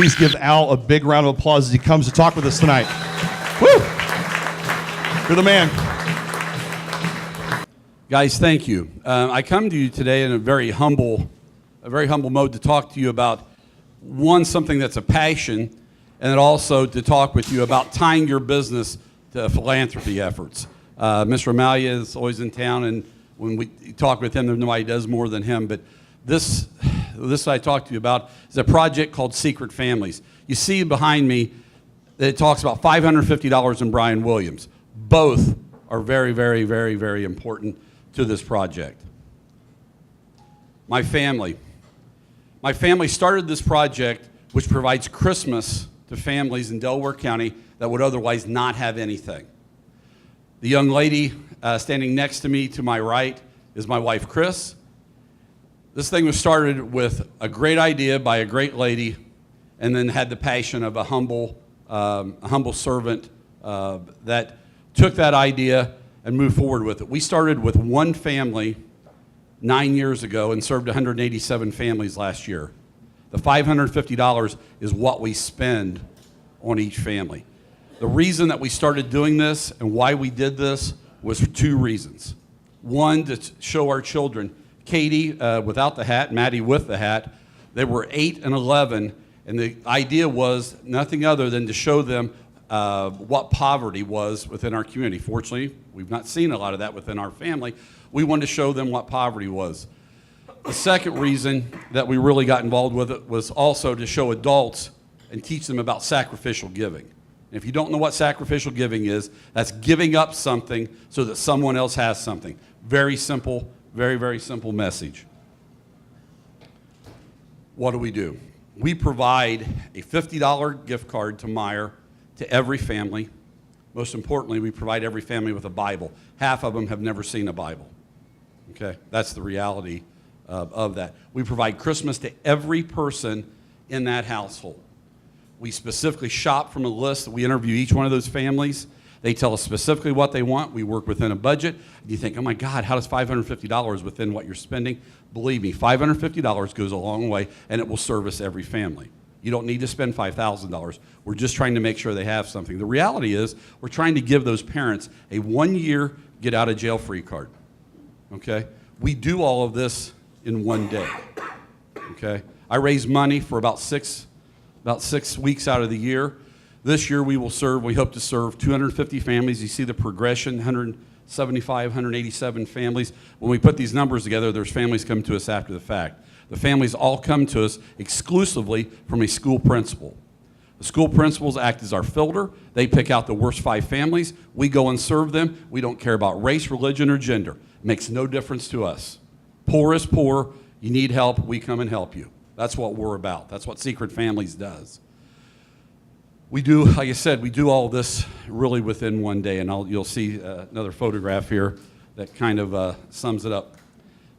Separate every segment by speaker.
Speaker 1: please give Al a big round of applause as he comes to talk with us tonight. Woo! You're the man.
Speaker 2: Guys, thank you. I come to you today in a very humble mode to talk to you about, one, something that's a passion, and then also to talk with you about tying your business to philanthropy efforts. Mr. Amalia is always in town, and when we talk with him, nobody does more than him. But this I talk to you about is a project called Secret Families. You see behind me that it talks about $550 in Brian Williams. Both are very, very, very, very important to this project. My family started this project, which provides Christmas to families in Delaware County that would otherwise not have anything. The young lady standing next to me to my right is my wife, Chris. This thing was started with a great idea by a great lady, and then had the passion of a humble servant that took that idea and moved forward with it. We started with one family 9 years ago and served 187 families last year. The $550 is what we spend on each family. The reason that we started doing this and why we did this was for two reasons. One, to show our children, Katie without the hat, Maddie with the hat. They were 8 and 11, and the idea was nothing other than to show them what poverty was within our community. Fortunately, we've not seen a lot of that within our family. We wanted to show them what poverty was. The second reason that we really got involved with it was also to show adults and teach them about sacrificial giving. And if you don't know what sacrificial giving is, that's giving up something so that someone else has something. Very simple, very, very simple message. What do? We provide a $50 gift card to Meijer to every family. Most importantly, we provide every family with a Bible. Half of them have never seen a Bible. Okay, that's the reality of that. We provide Christmas to every person in that household. We specifically shop from a list. We interview each one of those families. They tell us specifically what they want. We work within a budget. You think, oh my God, how does $550 within what you're spending? Believe me, $550 goes a long way, and it will service every family. You don't need to spend $5,000. We're just trying to make sure they have something. The reality is we're trying to give those parents a 1-year get-out-of-jail-free card. Okay? We do all of this in one day. Okay? I raise money for about six weeks out of the year. This year we hope to serve 250 families. You see the progression, 175, 187 families. When we put these numbers together, there's families coming to us after the fact. The families all come to us exclusively from a school principal. The school principals act as our filter. They pick out the worst 5 families. We go and serve them. We don't care about race, religion, or gender. It makes no difference to us. Poor is poor. You need help, we come and help you. That's what we're about. That's what Secret Families does. We do, like I said, we do all this really within one day, and you'll see another photograph here that kind of sums it up.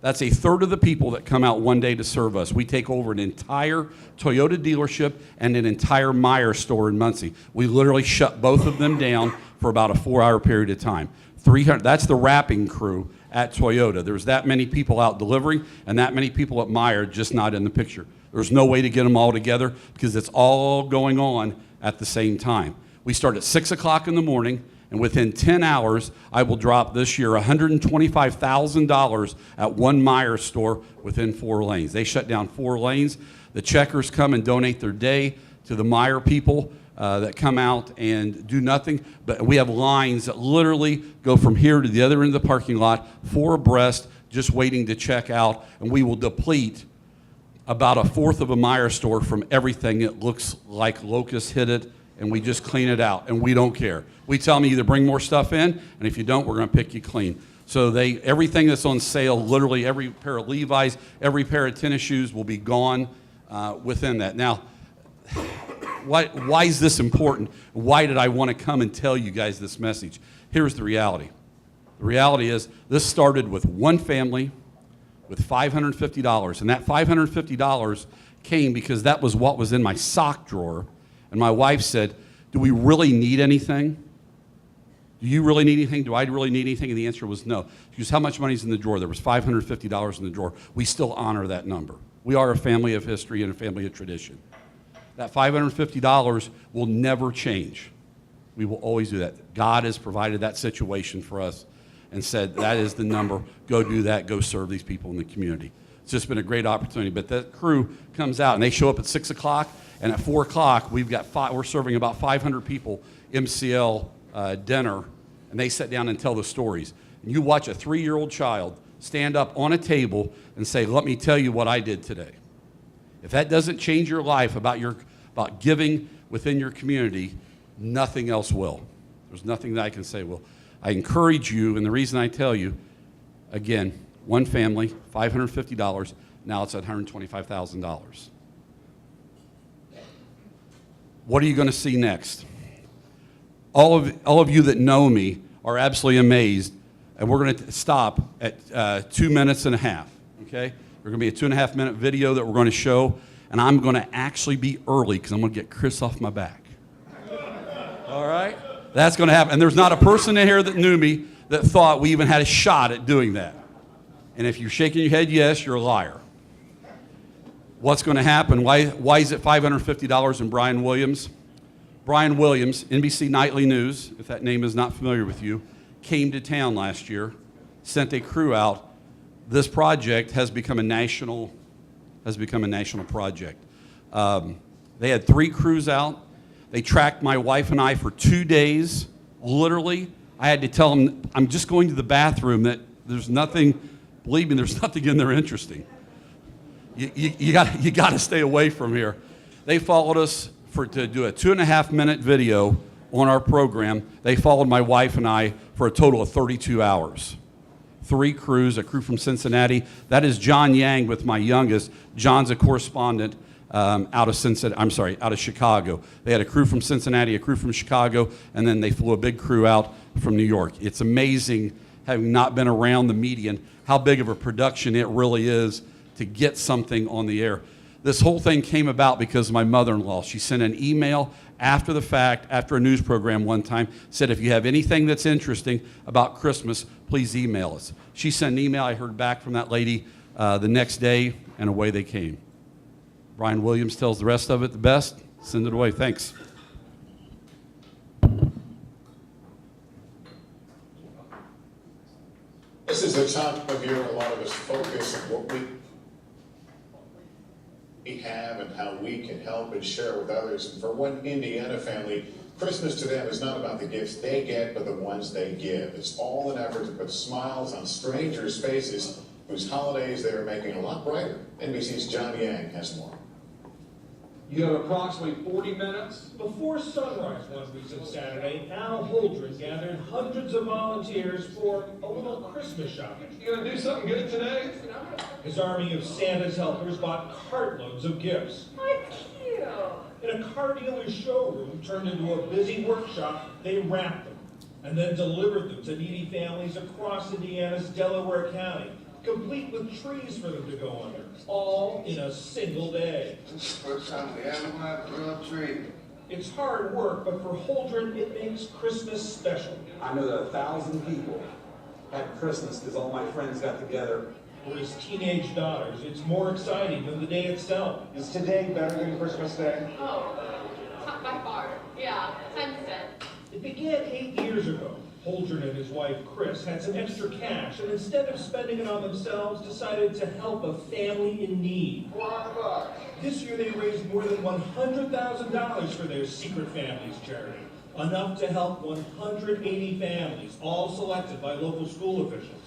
Speaker 2: That's 1/3 of the people that come out one day to serve us. We take over an entire Toyota dealership and an entire Meijer store in Muncie. We literally shut both of them down for about a 4-hour period of time. 300, that's the wrapping crew at Toyota. There's that many people out delivering and that many people at Meijer just not in the picture. There's no way to get them all together because it's all going on at the same time. We start at 6 o'clock in the morning, and within 10 hours, I will drop this year $125,000 at one Meijer store within 4 lanes. They shut down 4 lanes. The checkers come and donate their day to the Meijer people that come out and do nothing. But we have lines that literally go from here to the other end of the parking lot, 4 abreast, just waiting to check out, and we will deplete about 1/4 of a Meijer store from everything that looks like locusts hit it, and we just clean it out, and we don't care. We tell them either bring more stuff in, and if you don't, we're gonna pick you clean. So everything that's on sale, literally every pair of Levi's, every pair of tennis shoes will be gone within that. Now, why is this important? Why did I wanna come and tell you guys this message? Here's the reality. The reality is this started with one family with $550, and that $550 came because that was what was in my sock drawer. And my wife said, do we really need anything? Do you really need anything? Do I really need anything? And the answer was no. She goes, how much money's in the drawer? There was $550 in the drawer. We still honor that number. We are a family of history and a family of tradition. That $550 will never change. We will always do that. God has provided that situation for us and said, that is the number. Go do that. Go serve these people in the community. It's just been a great opportunity. But that crew comes out, and they show up at 6 o'clock, and at 4 o'clock, we're serving about 500 people MCL dinner, and they sit down and tell the stories. And you watch a 3-year-old child stand up on a table and say, let me tell you what I did today. If that doesn't change your life about giving within your community, nothing else will. There's nothing that I can say will. I encourage you, and the reason I tell you, again, one family, $550, now it's at $125,000. What are you going to see next? All of you that know me are absolutely amazed, and we're going to stop at 2 minutes and a half, okay? There's going to be a 2.5 minute video that we're going to show, and I'm going to actually be early because I'm going to get Chris off my back. All right? That's going to happen. And there's not a person in here that knew me that thought we even had a shot at doing that. And if you're shaking your head yes, you're a liar. What's going to happen? Why is it $550 in Brian Williams? Brian Williams, NBC Nightly News, if that name is not familiar with you, came to town last year, sent a crew out. This project has become a national project. They had 3 crews out. They tracked my wife and I for 2 days. Literally, I had to tell them, I'm just going to the bathroom, that there's nothing, believe me, there's nothing in there interesting. You got to stay away from here. They followed us to do a 2.5 minute video on our program. They followed my wife and I for a total of 32 hours. 3 crews, a crew from Cincinnati. That is John Yang with my youngest. John's a correspondent out of Chicago. They had a crew from Cincinnati, a crew from Chicago, and then they flew a big crew out from New York. It's amazing, having not been around the median, how big of a production it really is to get something on the air. This whole thing came about because of my mother-in-law. She sent an email after the fact, after a news program one time, said, if you have anything that's interesting about Christmas, please email us. She sent an email. I heard back from that lady the next day, and away they came. Brian Williams tells the rest of it the best. Send it away. Thanks.
Speaker 3: This is the time of year a lot of us focus on what we have and how we can help and share with others. And for one Indiana family, Christmas to them is not about the gifts they get, but the ones they give. It's all an effort to put smiles on strangers' faces whose holidays they are making a lot brighter. NBC's John Yang has more.
Speaker 4: You have approximately 40 minutes. Before sunrise one recent Saturday, Al Holdren gathered hundreds of volunteers for a little Christmas shopping.
Speaker 5: You gonna do something good today?
Speaker 4: His army of Santa's helpers bought cartloads of gifts.
Speaker 6: That's cute.
Speaker 4: In a car dealer's showroom turned into a busy workshop, they wrapped them and then delivered them to needy families across Indiana's Delaware County, complete with trees for them to go under, all in a single day.
Speaker 5: First time we ever went for a tree.
Speaker 4: It's hard work, but for Holdren, it makes Christmas special.
Speaker 7: I know that 1,000 people had Christmas because all my friends got together.
Speaker 4: For his teenage daughters, it's more exciting than the day itself.
Speaker 5: Is today better than Christmas Day?
Speaker 6: Oh, by far. Yeah, 10%.
Speaker 4: It began 8 years ago. Holdren and his wife, Chris, had some extra cash, and instead of spending it on themselves, decided to help a family in need.
Speaker 5: $400.
Speaker 4: This year, they raised more than $100,000 for their Secret Families charity, enough to help 180 families, all selected by local school officials.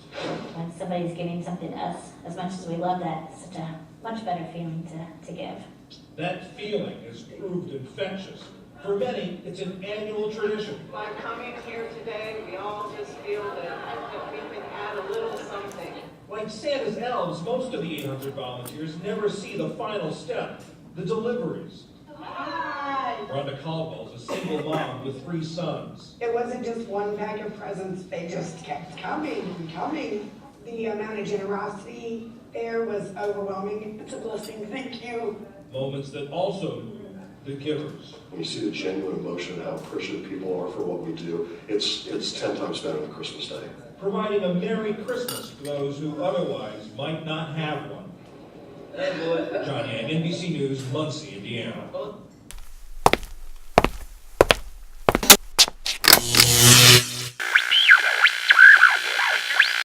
Speaker 8: When somebody's giving something to us, as much as we love that, it's such a much better feeling to give.
Speaker 4: That feeling has proved infectious. For many, it's an annual tradition.
Speaker 9: By coming here today, we all just feel that we can add a little something.
Speaker 4: Like Santa's elves, most of the 800 volunteers never see the final step, the deliveries.
Speaker 9: Hi!
Speaker 4: Rhonda Caldwell's a single mom with 3 sons.
Speaker 9: It wasn't just one bag of presents, they just kept coming and coming. The amount of generosity there was overwhelming. It's a blessing, thank you.
Speaker 4: Moments that also move the givers.
Speaker 10: When you see the genuine emotion and how appreciative people are for what we do, it's 10 times better than Christmas Day.
Speaker 4: Providing a Merry Christmas to those who otherwise might not have one. John Yang, NBC News, Muncie, Indiana.